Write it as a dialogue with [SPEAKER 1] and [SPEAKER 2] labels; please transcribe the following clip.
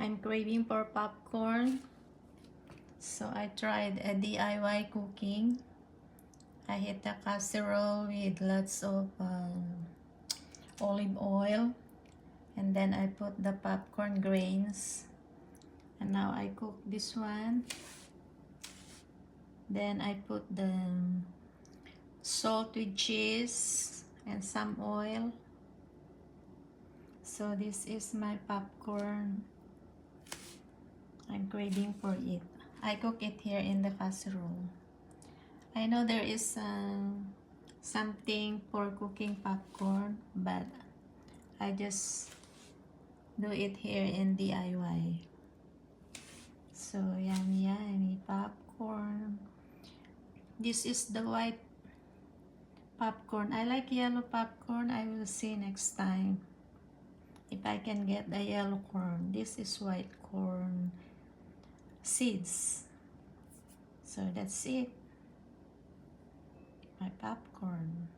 [SPEAKER 1] I'm craving for popcorn, so I tried a DIY cooking. I hit a casserole with lots of olive oil, and then I put the popcorn grains, and now I cook this one. Then I put the salt with cheese and some oil. So this is my popcorn. I'm craving for it. I cook it here in the casserole. I know there is something for cooking popcorn, but I just do it here in DIY. So yummy, yummy popcorn. This is the white popcorn. I like yellow popcorn. I will see next time if I can get the yellow corn. This is white corn seeds. So that's it. My popcorn.